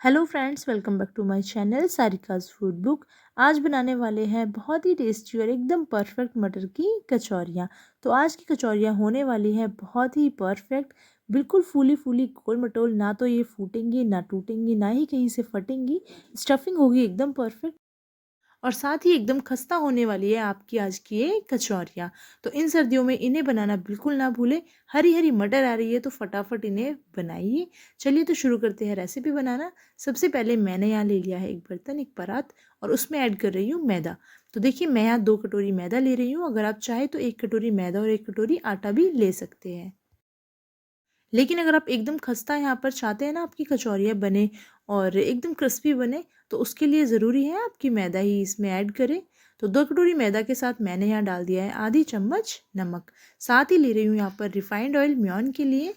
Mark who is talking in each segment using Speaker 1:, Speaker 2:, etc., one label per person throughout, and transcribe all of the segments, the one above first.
Speaker 1: Hello friends, welcome back to my channel Sarika's food book. आज बनाने वाले हैं बहुत ही टेस्टी और एकदम परफेक्ट मटर की कचौरियाँ। तो आज की कचौरियाँ होने वाली है बहुत ही परफेक्ट, बिल्कुल फूली फूली गोल मटोल, ना तो ये फूटेंगी ना टूटेंगी ना ही कहीं से फटेंगी। स्टफिंग होगी एकदम परफेक्ट और साथ ही एकदम खस्ता होने वाली है आपकी आज की ये कचौरियाँ। तो इन सर्दियों में इन्हें बनाना बिल्कुल ना भूलें। हरी हरी मटर आ रही है तो फटाफट इन्हें बनाइए। चलिए तो शुरू करते हैं रेसिपी बनाना। सबसे पहले मैंने यहाँ ले लिया है एक बर्तन, एक परात, और उसमें ऐड कर रही हूँ मैदा। तो देखिए, मैं यहाँ 2 कटोरी मैदा ले रही हूँ। अगर आप चाहें तो 1 कटोरी मैदा और 1 कटोरी आटा भी ले सकते हैं। लेकिन अगर आप एकदम खस्ता यहाँ पर चाहते हैं ना आपकी कचौरियाँ बने और एकदम क्रिस्पी बने, तो उसके लिए ज़रूरी है आपकी मैदा ही इसमें ऐड करें। तो 2 कटोरी मैदा के साथ मैंने यहाँ डाल दिया है आधी चम्मच नमक। साथ ही ले रही हूँ यहाँ पर रिफाइंड ऑयल म्योन के लिए।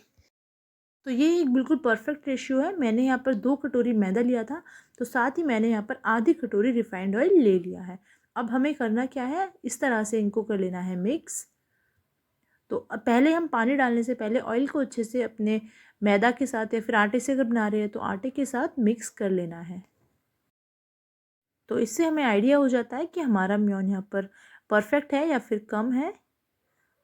Speaker 1: तो ये एक बिल्कुल परफेक्ट रेशियो है। मैंने यहाँ पर 2 कटोरी मैदा लिया था, तो साथ ही मैंने यहाँ पर आधी कटोरी रिफाइंड ऑयल ले लिया है। अब हमें करना क्या है, इस तरह से इनको कर लेना है मिक्स। तो अब पहले हम पानी डालने से पहले ऑयल को अच्छे से अपने मैदा के साथ या फिर आटे से अगर बना रहे हैं तो आटे के साथ मिक्स कर लेना है। तो इससे हमें आइडिया हो जाता है कि हमारा म्योन यहाँ पर परफेक्ट है या फिर कम है।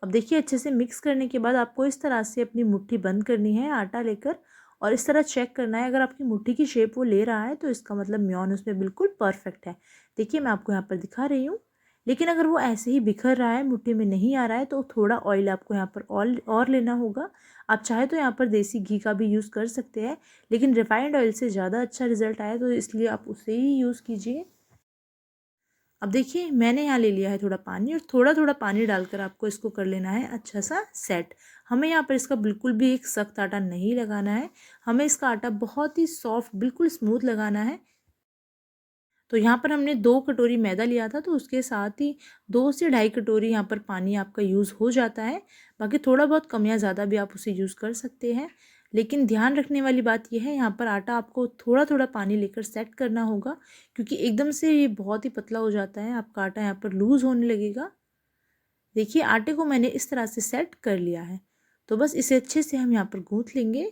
Speaker 1: अब देखिए, अच्छे से मिक्स करने के बाद आपको इस तरह से अपनी मुट्ठी बंद करनी है आटा लेकर, और इस तरह चेक करना है। अगर आपकी मुट्ठी की शेप वो ले रहा है तो इसका मतलब म्योन उसमें बिल्कुल परफेक्ट है। देखिए, मैं आपको यहाँ पर दिखा रही हूँ। लेकिन अगर वो ऐसे ही बिखर रहा है, मुट्ठी में नहीं आ रहा है, तो थोड़ा ऑयल आपको यहाँ पर और लेना होगा। आप चाहे तो यहाँ पर देसी घी का भी यूज़ कर सकते हैं, लेकिन रिफाइंड ऑयल से ज़्यादा अच्छा रिजल्ट आया तो इसलिए आप उसे ही यूज़ कीजिए। अब देखिए, मैंने यहाँ ले लिया है थोड़ा पानी, और थोड़ा थोड़ा पानी डालकर आपको इसको कर लेना है अच्छा सा सेट। हमें यहाँ पर इसका बिल्कुल भी एक सख्त आटा नहीं लगाना है। हमें इसका आटा बहुत ही सॉफ्ट, बिल्कुल स्मूथ लगाना है। तो यहाँ पर हमने 2 कटोरी मैदा लिया था, तो उसके साथ ही 2 से ढाई कटोरी यहाँ पर पानी आपका यूज़ हो जाता है। बाकी थोड़ा बहुत कम या ज़्यादा भी आप उसे यूज़ कर सकते हैं। लेकिन ध्यान रखने वाली बात यह है, यहाँ पर आटा आपको थोड़ा थोड़ा पानी लेकर सेट करना होगा, क्योंकि एकदम से ये बहुत ही पतला हो जाता है, आपका आटा यहाँ पर लूज़ होने लगेगा। देखिए, आटे को मैंने इस तरह से सेट कर लिया है। तो बस इसे अच्छे से हम यहाँ पर गूँथ लेंगे।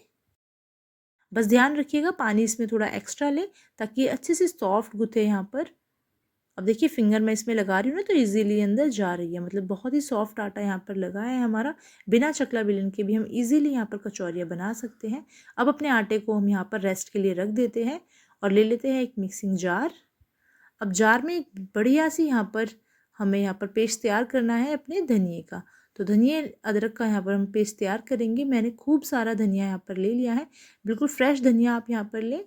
Speaker 1: बस ध्यान रखिएगा पानी इसमें थोड़ा एक्स्ट्रा लें, ताकि ये अच्छे से सॉफ्ट गुथे यहाँ पर। अब देखिए, फिंगर मैं इसमें लगा रही हूँ ना, तो इजीली अंदर जा रही है, मतलब बहुत ही सॉफ्ट आटा यहाँ पर लगा है हमारा। बिना चकला बेलन के भी हम इजीली यहाँ पर कचौरियाँ बना सकते हैं। अब अपने आटे को हम यहाँ पर रेस्ट के लिए रख देते हैं और ले लेते हैं एक मिक्सिंग जार। अब जार में एक बढ़िया सी यहाँ पर हमें यहाँ पर पेस्ट तैयार करना है अपने धनिए का। तो धनिए अदरक का यहाँ पर हम पेस्ट तैयार करेंगे। मैंने खूब सारा धनिया यहाँ पर ले लिया है, बिल्कुल फ्रेश धनिया आप यहाँ पर लें।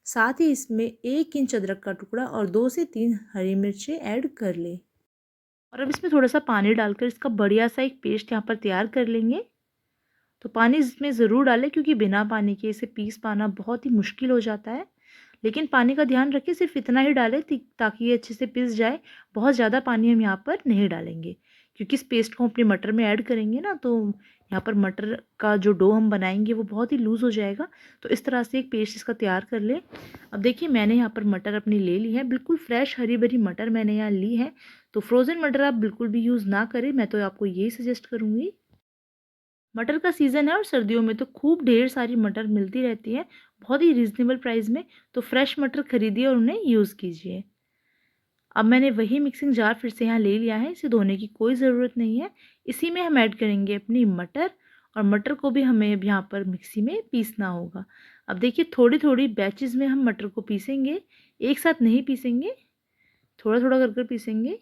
Speaker 1: साथ ही इसमें 1 इंच अदरक का टुकड़ा और 2 से 3 हरी मिर्चें ऐड कर लें। और अब इसमें थोड़ा सा पानी डालकर इसका बढ़िया सा एक पेस्ट यहाँ पर तैयार कर लेंगे। तो पानी इसमें ज़रूर डालें, क्योंकि बिना पानी के इसे पीस पाना बहुत ही मुश्किल हो जाता है। लेकिन पानी का ध्यान रखें, सिर्फ इतना ही डालें ताकि ये अच्छे से पिस जाए। बहुत ज़्यादा पानी हम यहाँ पर नहीं डालेंगे, क्योंकि इस पेस्ट को अपने मटर में ऐड करेंगे ना, तो यहाँ पर मटर का जो डो हम बनाएंगे वो बहुत ही लूज़ हो जाएगा। तो इस तरह से एक पेस्ट इसका तैयार कर लें। अब देखिए, मैंने यहाँ पर मटर अपनी ले ली है, बिल्कुल फ्रेश हरी भरी मटर मैंने यहाँ ली है। तो फ्रोज़न मटर आप बिल्कुल भी यूज़ ना करें, मैं तो आपको यही सजेस्ट करूँगी। मटर का सीज़न है और सर्दियों में तो खूब ढेर सारी मटर मिलती रहती है, बहुत ही रीज़नेबल प्राइस में। तो फ्रेश मटर खरीदिए और उन्हें यूज़ कीजिए। अब मैंने वही मिक्सिंग जार फिर से यहाँ ले लिया है, इसे धोने की कोई ज़रूरत नहीं है। इसी में हम ऐड करेंगे अपनी मटर, और मटर को भी हमें अब यहाँ पर मिक्सी में पीसना होगा। अब देखिए, थोड़ी थोड़ी बैचेज़ में हम मटर को पीसेंगे, एक साथ नहीं पीसेंगे, थोड़ा थोड़ा कर कर पीसेंगे।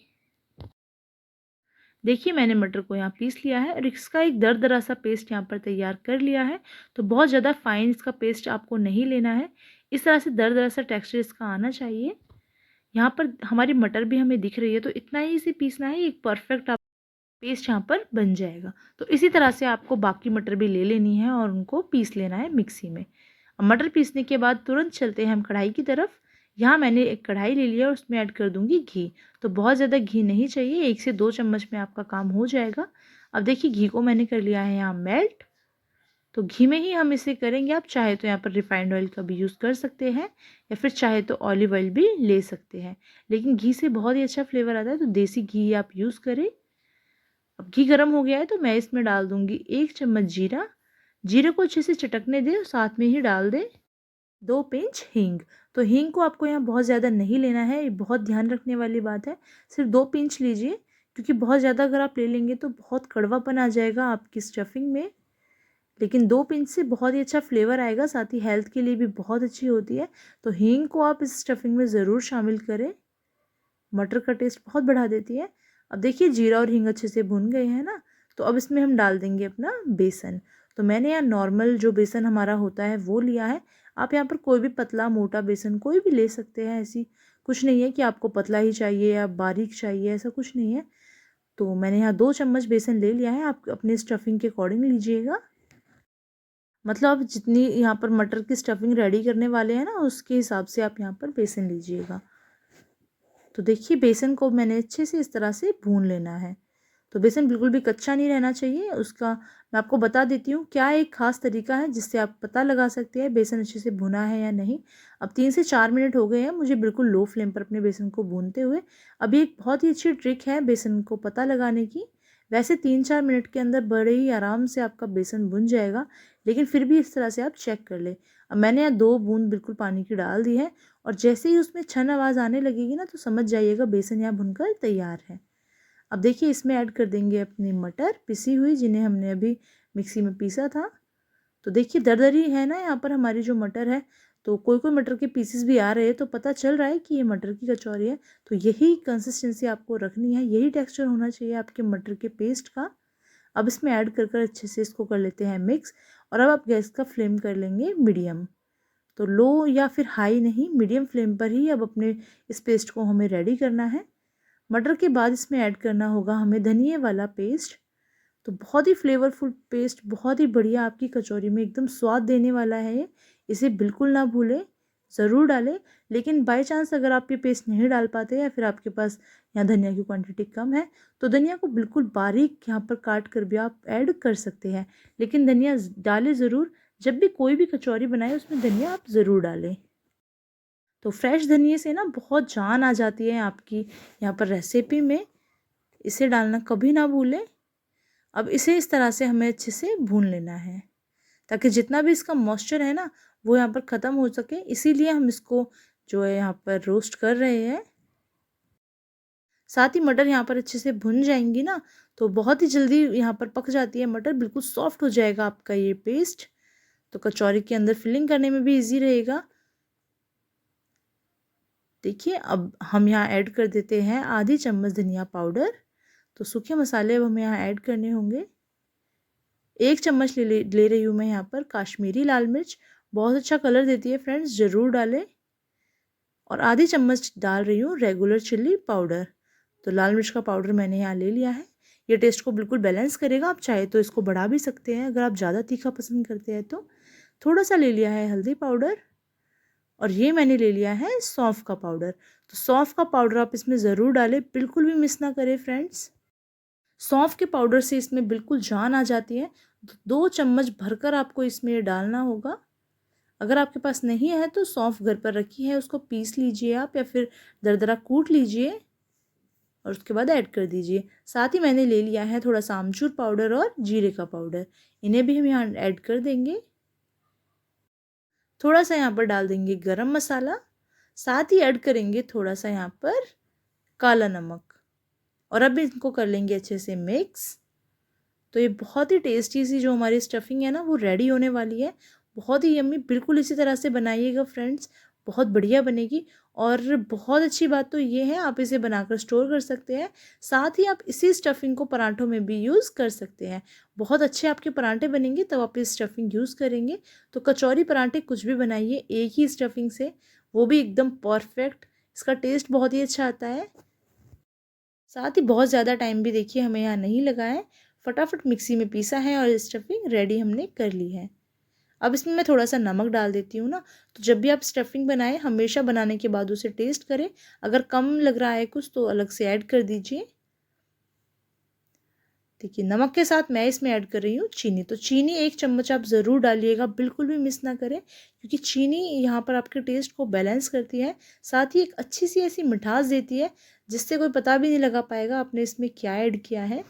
Speaker 1: देखिए, मैंने मटर को यहाँ पीस लिया है और इसका एक दरदरा सा पेस्ट यहाँ पर तैयार कर लिया है। तो बहुत ज़्यादा फाइन इसका पेस्ट आपको नहीं लेना है, इस तरह से दरदरा सा टेक्सचर इसका आना चाहिए। यहाँ पर हमारी मटर भी हमें दिख रही है, तो इतना ही इसे पीसना है, एक परफेक्ट आप पेस्ट यहाँ पर बन जाएगा। तो इसी तरह से आपको बाकी मटर भी ले लेनी है और उनको पीस लेना है मिक्सी में। अब मटर पीसने के बाद तुरंत चलते हैं हम कढ़ाई की तरफ। यहाँ मैंने एक कढ़ाई ले लिया और उसमें ऐड कर दूँगी घी। तो बहुत ज़्यादा घी नहीं चाहिए, 1 से 2 चम्मच में आपका काम हो जाएगा। अब देखिए, घी को मैंने कर लिया है यहाँ मेल्ट। तो घी में ही हम इसे करेंगे। आप चाहे तो यहाँ पर रिफाइंड ऑयल का भी यूज़ कर सकते हैं, या फिर चाहे तो ऑलिव ऑयल भी ले सकते हैं। लेकिन घी से बहुत ही अच्छा फ्लेवर आता है, तो देसी घी आप यूज़ करें। अब घी गर्म हो गया है, तो मैं इसमें डाल दूँगी 1 चम्मच जीरा। जीरे को अच्छे से चटकने दें और साथ में ही डाल दें 2 पिंच हींग। तो हींग को आपको यहाँ बहुत ज़्यादा नहीं लेना है, ये बहुत ध्यान रखने वाली बात है। सिर्फ 2 पिंच लीजिए, क्योंकि बहुत ज़्यादा अगर आप ले लेंगे तो बहुत कड़वापन आ जाएगा आपकी स्टफिंग में। लेकिन 2 पिंच से बहुत ही अच्छा फ्लेवर आएगा, साथ ही हेल्थ के लिए भी बहुत अच्छी होती है। तो हींग को आप इस स्टफिंग में ज़रूर शामिल करें, मटर का टेस्ट बहुत बढ़ा देती है। अब देखिए जीरा और हींग अच्छे से भुन गए हैं ना, तो अब इसमें हम डाल देंगे अपना बेसन। तो मैंने यहाँ नॉर्मल जो बेसन हमारा होता है वो लिया है। आप यहाँ पर कोई भी पतला मोटा बेसन कोई भी ले सकते हैं, ऐसी कुछ नहीं है कि आपको पतला ही चाहिए या बारीक चाहिए, ऐसा कुछ नहीं है। तो मैंने यहाँ 2 चम्मच बेसन ले लिया है, आप अपने स्टफिंग के अकॉर्डिंग लीजिएगा। मतलब आप जितनी यहाँ पर मटर की स्टफिंग रेडी करने वाले हैं ना, उसके हिसाब से आप यहाँ पर बेसन लीजिएगा। तो देखिए बेसन को मैंने अच्छे से इस तरह से भून लेना है। तो बेसन बिल्कुल भी कच्चा नहीं रहना चाहिए उसका। मैं आपको बता देती हूँ क्या एक ख़ास तरीका है जिससे आप पता लगा सकते हैं बेसन अच्छे से भुना है या नहीं। अब 3 से 4 मिनट हो गए हैं मुझे बिल्कुल लो फ्लेम पर अपने बेसन को भूनते हुए। अभी एक बहुत ही अच्छी ट्रिक है बेसन को पता लगाने की। वैसे 3-4 मिनट के अंदर बड़े ही आराम से आपका बेसन भुन जाएगा, लेकिन फिर भी इस तरह से आप चेक कर लें। अब मैंने यहाँ 2 बूंद बिल्कुल पानी की डाल दी है, और जैसे ही उसमें छन आवाज़ आने लगेगी ना, तो समझ जाइएगा बेसन यहाँ भुनकर तैयार है। अब देखिए इसमें ऐड कर देंगे अपनी मटर पिसी हुई, जिन्हें हमने अभी मिक्सी में पीसा था। तो देखिए दरदरी है ना यहाँ पर हमारी जो मटर है। तो कोई कोई मटर के पीसेस भी आ रहे हैं, तो पता चल रहा है कि ये मटर की कचौरी है। तो यही कंसिस्टेंसी आपको रखनी है, यही टेक्सचर होना चाहिए आपके मटर के पेस्ट का। अब इसमें ऐड कर कर अच्छे से इसको कर लेते हैं मिक्स। और अब आप गैस का फ्लेम कर लेंगे मीडियम। तो लो या फिर हाई नहीं, मीडियम फ्लेम पर ही अब अपने इस पेस्ट को हमें रेडी करना है। मटर के बाद इसमें ऐड करना होगा हमें धनिए वाला पेस्ट। तो बहुत ही फ्लेवरफुल पेस्ट, बहुत ही बढ़िया आपकी कचौरी में एकदम स्वाद देने वाला है ये। इसे बिल्कुल ना भूलें, ज़रूर डालें। लेकिन बाय चांस अगर आप ये पेस्ट नहीं डाल पाते या फिर आपके पास यहाँ धनिया की क्वांटिटी कम है, तो धनिया को बिल्कुल बारीक यहाँ पर काट कर भी आप ऐड कर सकते हैं। लेकिन धनिया डालें ज़रूर, जब भी कोई भी कचौरी बनाए उसमें धनिया आप ज़रूर डालें। तो फ्रेश धनिए से ना बहुत जान आ जाती है आपकी यहाँ पर रेसिपी में, इसे डालना कभी ना भूलें। अब इसे इस तरह से हमें अच्छे से भून लेना है, ताकि जितना भी इसका मॉइस्चर है ना वो यहाँ पर ख़त्म हो सके। इसीलिए हम इसको जो है यहाँ पर रोस्ट कर रहे हैं। साथ ही मटर यहाँ पर अच्छे से भुन जाएंगी ना, तो बहुत ही जल्दी यहाँ पर पक जाती है मटर, बिल्कुल सॉफ्ट हो जाएगा आपका ये पेस्ट। तो कचौरी के अंदर फिलिंग करने में भी ईजी रहेगा। देखिए अब हम यहाँ ऐड कर देते हैं आधी चम्मच धनिया पाउडर। तो सूखे मसाले अब हमें यहाँ ऐड करने होंगे। 1 चम्मच ले रही हूँ मैं यहाँ पर काश्मीरी लाल मिर्च, बहुत अच्छा कलर देती है फ्रेंड्स, ज़रूर डालें। और आधी चम्मच डाल रही हूँ रेगुलर चिल्ली पाउडर। तो लाल मिर्च का पाउडर मैंने यहाँ ले लिया है। ये टेस्ट को बिल्कुल बैलेंस करेगा, आप चाहे तो इसको बढ़ा भी सकते हैं अगर आप ज़्यादा तीखा पसंद करते हैं तो। थोड़ा सा ले लिया है हल्दी पाउडर, और ये मैंने ले लिया है सौंफ का पाउडर। तो सौंफ का पाउडर आप इसमें ज़रूर डालें, बिल्कुल भी मिस ना करें फ्रेंड्स। सौंफ के पाउडर से इसमें बिल्कुल जान आ जाती है। 2 चम्मच भरकर आपको इसमें ये डालना होगा। अगर आपके पास नहीं है तो सौंफ घर पर रखी है, उसको पीस लीजिए आप, या फिर दरदरा कूट लीजिए और उसके बाद ऐड कर दीजिए। साथ ही मैंने ले लिया है थोड़ा सा आमचूर पाउडर और जीरे का पाउडर, इन्हें भी हम यहाँ ऐड कर देंगे। थोड़ा सा यहाँ पर डाल देंगे गरम मसाला, साथ ही ऐड करेंगे थोड़ा सा यहाँ पर काला नमक, और अब इनको कर लेंगे अच्छे से मिक्स। तो ये बहुत ही टेस्टी सी जो हमारी स्टफिंग है ना वो रेडी होने वाली है। बहुत ही यम्मी, बिल्कुल इसी तरह से बनाइएगा फ्रेंड्स, बहुत बढ़िया बनेगी। और बहुत अच्छी बात तो ये है आप इसे बनाकर स्टोर कर सकते हैं। साथ ही आप इसी स्टफिंग को पराठों में भी यूज़ कर सकते हैं। बहुत अच्छे आपके पराठे बनेंगे तब आप इस स्टफिंग यूज़ करेंगे। तो कचौरी पराठे कुछ भी बनाइए एक ही स्टफिंग से, वो भी एकदम परफेक्ट, इसका टेस्ट बहुत ही अच्छा आता है। साथ ही बहुत ज़्यादा टाइम भी देखिए हमें यहाँ नहीं लगा है, फटाफट मिक्सी में पीसा है और स्टफिंग रेडी हमने कर ली है। अब इसमें मैं थोड़ा सा नमक डाल देती हूँ ना। तो जब भी आप स्टफिंग बनाएं हमेशा बनाने के बाद उसे टेस्ट करें, अगर कम लग रहा है कुछ तो अलग से ऐड कर दीजिए। देखिए नमक के साथ मैं इसमें ऐड कर रही हूँ चीनी। तो चीनी 1 चम्मच आप ज़रूर डालिएगा, बिल्कुल भी मिस ना करें, क्योंकि चीनी यहाँ पर आपके टेस्ट को बैलेंस करती है। साथ ही एक अच्छी सी ऐसी मिठास देती है जिससे कोई पता भी नहीं लगा पाएगा आपने इसमें क्या ऐड किया है।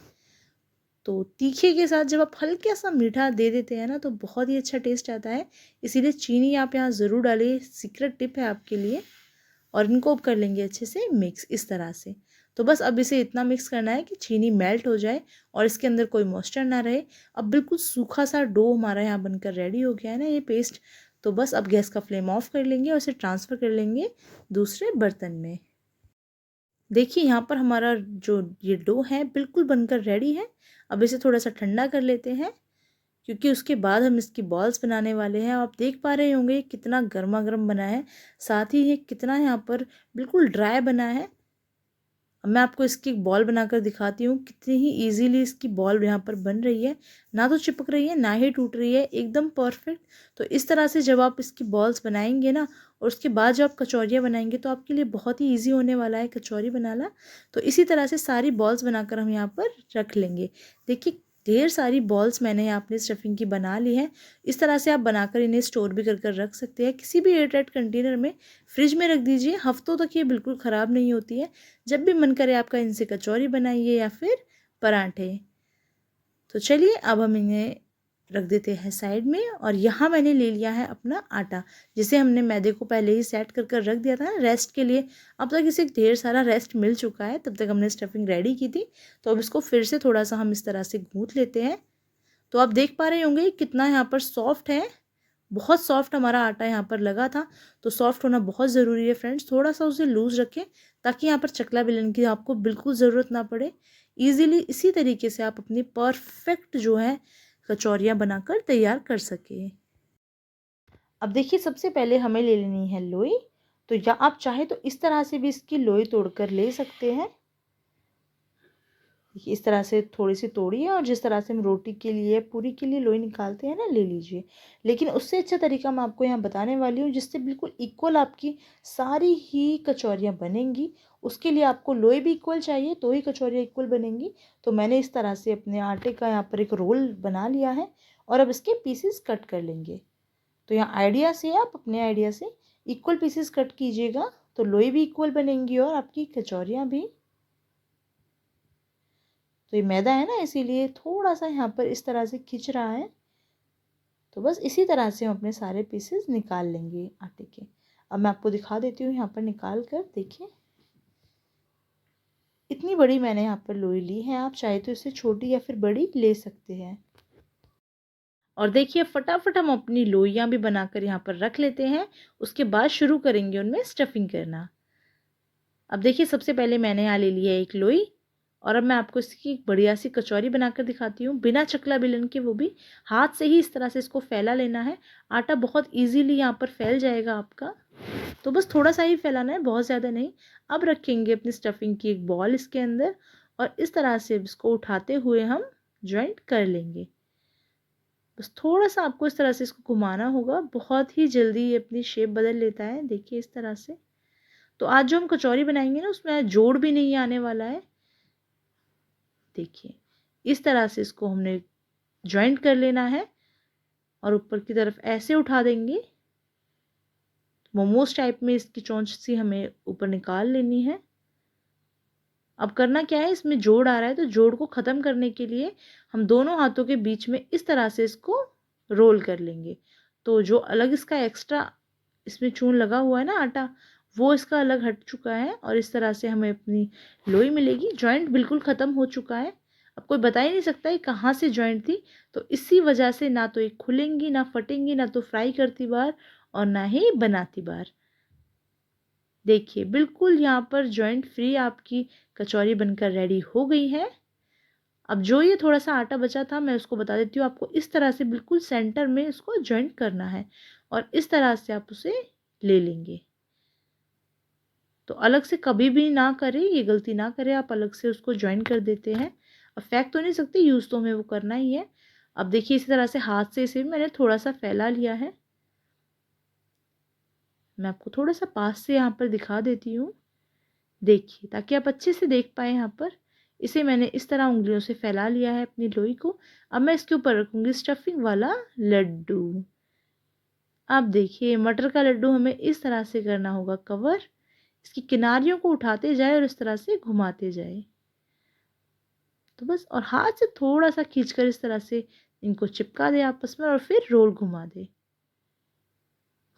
Speaker 1: तो तीखे के साथ जब आप हल्का सा मीठा दे देते हैं ना तो बहुत ही अच्छा टेस्ट आता है। इसीलिए चीनी आप यहाँ ज़रूर डालिए, सीक्रेट टिप है आपके लिए। और इनको अब कर लेंगे अच्छे से मिक्स इस तरह से। तो बस अब इसे इतना मिक्स करना है कि चीनी मेल्ट हो जाए और इसके अंदर कोई मॉइस्चर ना रहे। अब बिल्कुल सूखा सा डो हमारा यहाँ बनकर रेडी हो गया है ना ये पेस्ट। तो बस अब गैस का फ्लेम ऑफ कर लेंगे और इसे ट्रांसफ़र कर लेंगे दूसरे बर्तन में। देखिए यहाँ पर हमारा जो ये डो है बिल्कुल बनकर रेडी है। अब इसे थोड़ा सा ठंडा कर लेते हैं, क्योंकि उसके बाद हम इसकी बॉल्स बनाने वाले हैं। आप देख पा रहे होंगे कितना गर्मा गर्म बना है, साथ ही ये कितना यहाँ पर बिल्कुल ड्राई बना है। अब मैं आपको इसकी एक बॉल बनाकर दिखाती हूँ, कितनी ही इजीली इसकी बॉल यहाँ पर बन रही है। ना तो चिपक रही है ना ही टूट रही है, एकदम परफेक्ट। तो इस तरह से जब आप इसकी बॉल्स बनाएंगे ना और उसके बाद जब आप कचौरियाँ बनाएंगे तो आपके लिए बहुत ही ईजी होने वाला है कचौरी बनाना। तो इसी तरह से सारी बॉल्स बनाकर हम यहाँ पर रख लेंगे। देखिए ढेर सारी बॉल्स मैंने यहाँ अपनी स्टफिंग की बना ली है। इस तरह से आप बनाकर इन्हें स्टोर भी कर रख सकते हैं किसी भी एयरटाइट कंटेनर में। फ्रिज में रख दीजिए, हफ्तों तक ये बिल्कुल ख़राब नहीं होती है। जब भी मन करे आपका इनसे कचौरी बनाइए या फिर पराठे। तो चलिए अब हम इन्हें रख देते हैं साइड में। और यहाँ मैंने ले लिया है अपना आटा, जिसे हमने मैदे को पहले ही सेट कर रख दिया था ना रेस्ट के लिए। अब तक इसे ढेर सारा रेस्ट मिल चुका है, तब तक हमने स्टफिंग रेडी की थी। तो अब इसको फिर से थोड़ा सा हम इस तरह से गूँथ लेते हैं। तो आप देख पा रहे होंगे कितना यहाँ पर सॉफ्ट है, बहुत सॉफ्ट हमारा आटा यहाँ पर लगा था। तो सॉफ्ट होना बहुत ज़रूरी है फ्रेंड्स, थोड़ा सा उसे लूज़ रखें ताकि यहाँ पर चकला बेलन की आपको बिल्कुल ज़रूरत ना पड़े। ईज़िली इसी तरीके से आप अपनी परफेक्ट जो है कचौरियाँ बनाकर तैयार कर सकें। अब देखिए सबसे पहले हमें ले लेनी है लोई। तो या आप चाहे तो इस तरह से भी इसकी लोई तोड़कर ले सकते हैं। देखिए इस तरह से थोड़ी सी तोड़िए और जिस तरह से हम रोटी के लिए पूरी के लिए लोई निकालते हैं ना, ले लीजिए। लेकिन उससे अच्छा तरीका मैं आपको यहाँ बताने वाली हूँ जिससे बिल्कुल इक्वल आपकी सारी ही कचौरियाँ बनेंगी। उसके लिए आपको लोई भी इक्वल चाहिए तो ही कचौरियाँ इक्वल बनेंगी। तो मैंने इस तरह से अपने आटे का यहाँ पर एक रोल बना लिया है और अब इसके पीसेस कट कर लेंगे। तो यहाँ आइडिया से आप अपने आइडिया से इक्वल पीसेस कट कीजिएगा, तो लोई भी इक्वल बनेंगी और आपकी कचौरियाँ भी। तो ये मैदा है ना, इसीलिए थोड़ा सा यहाँ पर इस तरह से खिंच रहा है। तो बस इसी तरह से हम अपने सारे पीसेस निकाल लेंगे आटे के। अब मैं आपको दिखा देती हूँ यहाँ पर निकाल कर। देखिए इतनी बड़ी मैंने यहाँ पर लोई ली है, आप चाहे तो इसे छोटी या फिर बड़ी ले सकते हैं। और देखिए फटाफट हम अपनी लोइयाँ भी बनाकर यहाँ पर रख लेते हैं, उसके बाद शुरू करेंगे उनमें स्टफिंग करना। अब देखिए सबसे पहले मैंने यहाँ ले लिया एक लोई और अब मैं आपको इसकी एक बढ़िया सी कचौरी बनाकर दिखाती हूँ, बिना चकला बेलन के। वो भी हाथ से ही इस तरह से इसको फैला लेना है। आटा बहुत इजीली यहाँ पर फैल जाएगा आपका, तो बस थोड़ा सा ही फैलाना है, बहुत ज़्यादा नहीं। अब रखेंगे अपनी स्टफिंग की एक बॉल इसके अंदर और इस तरह से इसको उठाते हुए हम जॉइंट कर लेंगे। बस थोड़ा सा आपको इस तरह से इसको घुमाना होगा, बहुत ही जल्दी ये अपनी शेप बदल लेता है। देखिए इस तरह से। तो आज जो हम कचौरी बनाएंगे ना उसमें जोड़ भी नहीं आने वाला है। देखिए इस तरह से इसको हमने जॉइंट कर लेना है और ऊपर की तरफ ऐसे उठा देंगे। मोमोज टाइप में इसकी चोंच सी हमें ऊपर निकाल लेनी है। अब करना क्या है, इसमें जोड़ आ रहा है तो जोड़ को ख़त्म करने के लिए हम दोनों हाथों के बीच में इस तरह से इसको रोल कर लेंगे। तो जो अलग इसका एक्स्ट्रा इसमें चून लगा हुआ है ना आटा, वो इसका अलग हट चुका है और इस तरह से हमें अपनी लोई मिलेगी। जॉइंट बिल्कुल ख़त्म हो चुका है, अब कोई बता ही नहीं सकता ये कहाँ से जॉइंट थी। तो इसी वजह से ना तो ये खुलेंगी ना फटेंगी, ना तो फ्राई करती बार और ना ही बनाती बार। देखिए बिल्कुल यहाँ पर जॉइंट फ्री आपकी कचौरी बनकर रेडी हो गई है। अब जो ये थोड़ा सा आटा बचा था मैं उसको बता देती हूँ आपको। इस तरह से बिल्कुल सेंटर में इसको जॉइंट करना है और इस तरह से आप उसे ले लेंगे। तो अलग से कभी भी ना करें, ये गलती ना करें आप अलग से उसको जॉइंट कर देते हैं। अब फेंक तो नहीं सकते, यूज़ तो हमें वो करना ही है। अब देखिए इसी तरह से हाथ से इसे मैंने थोड़ा सा फैला लिया है। मैं आपको थोड़ा सा पास से यहाँ पर दिखा देती हूँ, देखिए ताकि आप अच्छे से देख पाए। यहाँ पर इसे मैंने इस तरह उंगलियों से फैला लिया है अपनी लोई को। अब मैं इसके ऊपर रखूँगी स्टफिंग वाला लड्डू। अब देखिए मटर का लड्डू हमें इस तरह से करना होगा कवर, इसकी किनारियों को उठाते जाए और इस तरह से घुमाते जाए। तो बस और हाथ से थोड़ा सा खींचकर इस तरह से इनको चिपका दें आपस में और फिर रोल घुमा दें।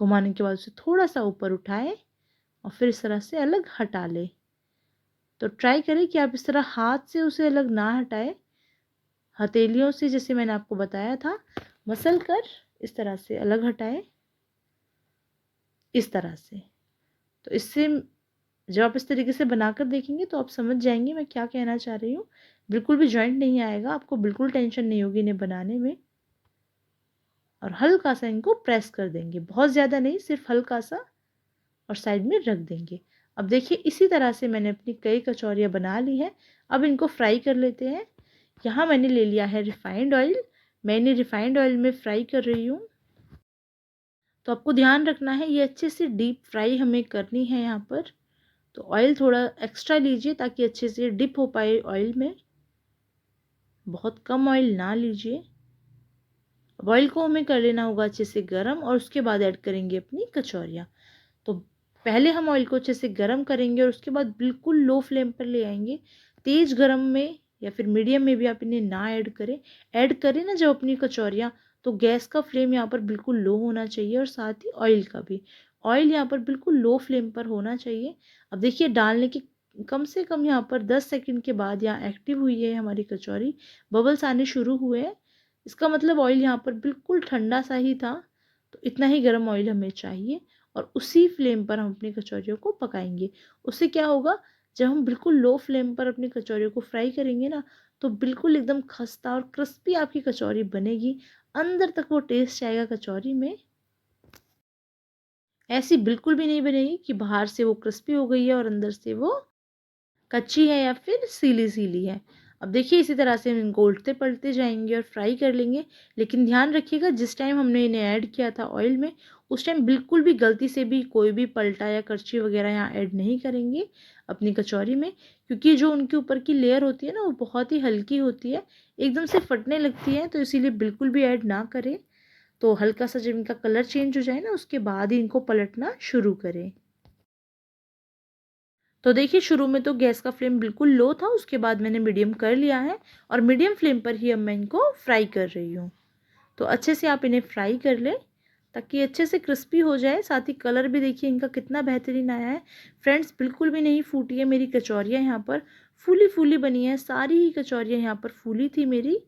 Speaker 1: घुमाने के बाद उसे थोड़ा सा ऊपर उठाएं और फिर इस तरह से अलग हटा लें। तो ट्राई करें कि आप इस तरह हाथ से उसे अलग ना हटाएं, हथेलियों से जैसे मैंने आपको बताया था मसल कर इस तरह से अलग हटाएं, इस तरह से। तो इससे जब आप इस तरीके से बनाकर देखेंगे तो आप समझ जाएंगे मैं क्या कहना चाह रही हूँ। बिल्कुल भी जॉइंट नहीं आएगा, आपको बिल्कुल टेंशन नहीं होगी इन्हें बनाने में। और हल्का सा इनको प्रेस कर देंगे, बहुत ज़्यादा नहीं, सिर्फ हल्का सा, और साइड में रख देंगे। अब देखिए इसी तरह से मैंने अपनी कई कचौरियाँ बना ली है। अब इनको फ्राई कर लेते हैं। यहाँ मैंने ले लिया है रिफाइंड ऑयल, मैंने रिफाइंड ऑयल में फ्राई कर रही हूँ। तो आपको ध्यान रखना है ये अच्छे से डीप फ्राई हमें करनी है यहाँ पर। तो ऑयल थोड़ा एक्स्ट्रा लीजिए ताकि अच्छे से डिप हो पाए ऑयल में, बहुत कम ऑयल ना लीजिए। अब ऑयल को हमें कर लेना होगा अच्छे से गर्म और उसके बाद ऐड करेंगे अपनी कचौरियाँ। तो पहले हम ऑयल को अच्छे से गर्म करेंगे और उसके बाद बिल्कुल लो फ्लेम पर ले आएंगे। तेज़ गर्म में या फिर मीडियम में भी आप इन्हें ना ऐड करें ना जब अपनी कचौरियाँ, तो गैस का फ्लेम यहाँ पर बिल्कुल लो होना चाहिए और साथ ही ऑयल का भी। ऑयल यहाँ पर बिल्कुल लो फ्लेम पर होना चाहिए। अब देखिए डालने के कम से कम यहाँ पर 10 सेकंड के बाद यहाँ एक्टिव हुई है हमारी कचौरी, बबल्स आने शुरू हुए हैं। इसका मतलब ऑयल यहाँ पर बिल्कुल ठंडा सा ही था। तो इतना ही गर्म ऑयल हमें चाहिए और उसी फ्लेम पर हम अपनी कचौरियों को पकाएंगे। उससे क्या होगा, जब हम बिल्कुल लो फ्लेम पर अपनी कचौरियों को फ्राई करेंगे ना, तो बिल्कुल एकदम खस्ता और क्रिस्पी आपकी कचौरी बनेगी, अंदर तक वो टेस्ट आएगा कचौरी में। ऐसी बिल्कुल भी नहीं बनेगी कि बाहर से वो क्रिस्पी हो गई है और अंदर से वो कच्ची है या फिर सीली सीली है। अब देखिए इसी तरह से हम इनको उल्टते पलटते जाएंगे और फ्राई कर लेंगे। लेकिन ध्यान रखिएगा जिस टाइम हमने इन्हें ऐड किया था ऑयल में, उस टाइम बिल्कुल भी गलती से भी कोई भी पलटा या करछी वगैरह यहाँ ऐड नहीं करेंगे अपनी कचौरी में, क्योंकि जो उनके ऊपर की लेयर होती है ना वो बहुत ही हल्की होती है, एकदम से फटने लगती है, तो इसीलिए बिल्कुल भी ऐड ना करें। तो हल्का सा जब इनका कलर चेंज हो जाए ना उसके बाद ही इनको पलटना शुरू करें। तो देखिए शुरू में तो गैस का फ्लेम बिल्कुल लो था, उसके बाद मैंने मीडियम कर लिया है और मीडियम फ्लेम पर ही अब मैं इनको फ्राई कर रही हूँ। तो अच्छे से आप इन्हें फ्राई कर लें ताकि अच्छे से क्रिस्पी हो जाए। साथ ही कलर भी देखिए इनका कितना बेहतरीन आया है। फ्रेंड्स बिल्कुल भी नहीं फूटी है मेरी कचौरियाँ, यहाँ पर फूली फूली बनी है, सारी ही कचौरियाँ यहाँ पर फूली थी मेरी।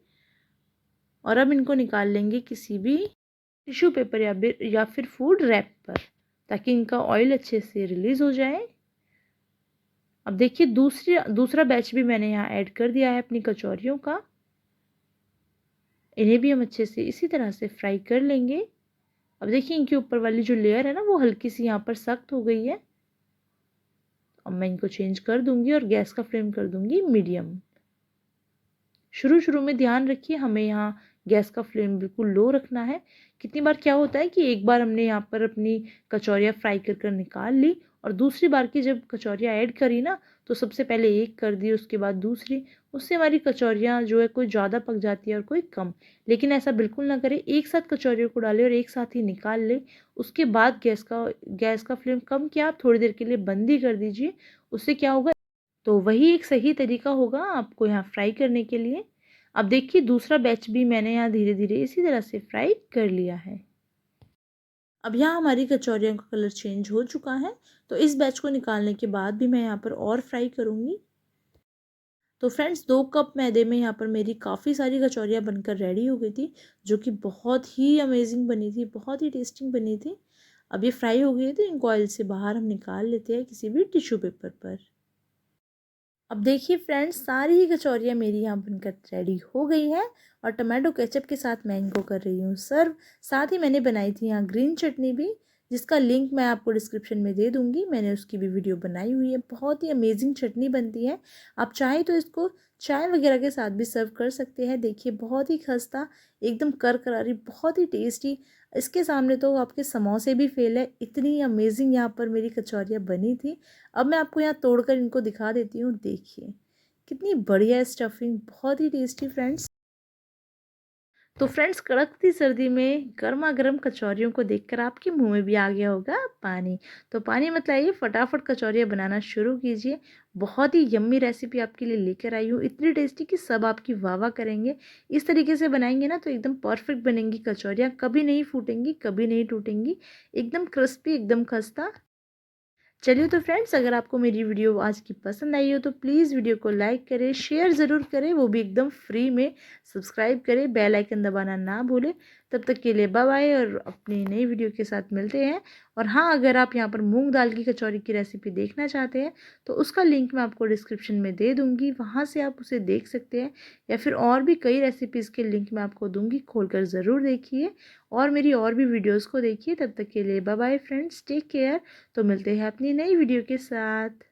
Speaker 1: और अब इनको निकाल लेंगे किसी भी टिश्यू पेपर या फिर फूड रैप पर, ताकि इनका ऑयल अच्छे से रिलीज़ हो जाए। अब देखिए दूसरा बैच भी मैंने यहाँ ऐड कर दिया है अपनी कचौरियों का। इन्हें भी हम अच्छे से इसी तरह से फ्राई कर लेंगे। अब देखिए इनके ऊपर वाली जो लेयर है ना वो हल्की सी यहाँ पर सख्त हो गई है। अब मैं इनको चेंज कर दूंगी और गैस का फ्लेम कर दूंगी मीडियम। शुरू शुरू में ध्यान रखिए हमें यहाँ गैस का फ्लेम बिल्कुल लो रखना है। कितनी बार क्या होता है कि एक बार हमने यहाँ पर अपनी कचौरियाँ फ्राई कर कर निकाल ली और दूसरी बार की जब कचौरियाँ ऐड करी ना, तो सबसे पहले एक कर दी उसके बाद दूसरी, उससे हमारी कचौरियाँ जो है कोई ज़्यादा पक जाती है और कोई कम। लेकिन ऐसा बिल्कुल ना करें, एक साथ कचौरियों को डालें और एक साथ ही निकाल लें। उसके बाद गैस का फ्लेम कम किया, आप थोड़ी देर के लिए बंद ही कर दीजिए। उससे क्या होगा, तो वही एक सही तरीका होगा आपको यहाँ फ्राई करने के लिए। अब देखिए दूसरा बैच भी मैंने यहाँ धीरे धीरे इसी तरह से फ्राई कर लिया है। अब यहाँ हमारी कचौरियों का कलर चेंज हो चुका है। तो इस बैच को निकालने के बाद भी मैं यहाँ पर और फ्राई करूँगी। तो फ्रेंड्स 2 कप मैदे में यहाँ पर मेरी काफ़ी सारी कचौरियाँ बनकर रेडी हो गई थी, जो कि बहुत ही अमेजिंग बनी थी, बहुत ही टेस्टी बनी थी। अब ये फ्राई हो गई थी, इनको ऑयल से बाहर हम निकाल लेते हैं किसी भी टिश्यू पेपर पर। अब देखिए फ्रेंड्स सारी ही कचौरियाँ मेरी यहाँ बनकर रेडी हो गई हैं और टमाटो केचप के साथ मैं इनको कर रही हूँ सर्व। साथ ही मैंने बनाई थी यहाँ ग्रीन चटनी भी, जिसका लिंक मैं आपको डिस्क्रिप्शन में दे दूँगी। मैंने उसकी भी वीडियो बनाई हुई है, बहुत ही अमेजिंग चटनी बनती है। आप चाहें तो इसको चाय वगैरह के साथ भी सर्व कर सकते हैं। देखिए बहुत ही खस्ता, एकदम करकरारी, बहुत ही टेस्टी। इसके सामने तो आपके समोसे भी फेल है, इतनी अमेजिंग यहाँ पर मेरी कचौरियाँ बनी थी। अब मैं आपको यहाँ तोड़कर इनको दिखा देती हूँ, देखिए कितनी बढ़िया स्टफिंग, बहुत ही टेस्टी फ्रेंड्स। तो फ्रेंड्स, कड़कती सर्दी में गर्मा गर्म कचौरियों को देखकर आपके मुंह में भी आ गया होगा पानी। तो पानी मत लाइए, फटाफट कचौरियाँ बनाना शुरू कीजिए। बहुत ही यम्मी रेसिपी आपके लिए लेकर आई हूँ, इतनी टेस्टी कि सब आपकी वाह वाह करेंगे। इस तरीके से बनाएंगे ना तो एकदम परफेक्ट बनेंगी कचौरियाँ, कभी नहीं फूटेंगी, कभी नहीं टूटेंगी, एकदम क्रिस्पी, एकदम खस्ता। चलिए तो फ्रेंड्स, अगर आपको मेरी वीडियो आज की पसंद आई हो तो प्लीज़ वीडियो को लाइक करें, शेयर ज़रूर करें, वो भी एकदम फ्री में। सब्सक्राइब करें, बेल आइकन दबाना ना भूलें। तब तक के लिए बाय बाय, और अपनी नई वीडियो के साथ मिलते हैं। और हाँ, अगर आप यहाँ पर मूंग दाल की कचौरी की रेसिपी देखना चाहते हैं तो उसका लिंक मैं आपको डिस्क्रिप्शन में दे दूँगी, वहाँ से आप उसे देख सकते हैं। या फिर और भी कई रेसिपीज़ के लिंक मैं आपको दूँगी, खोलकर ज़रूर देखिए और मेरी और भी वीडियोज़ को देखिए। तब तक के लिए bye bye friends, take care. तो मिलते हैं अपनी नई वीडियो के साथ।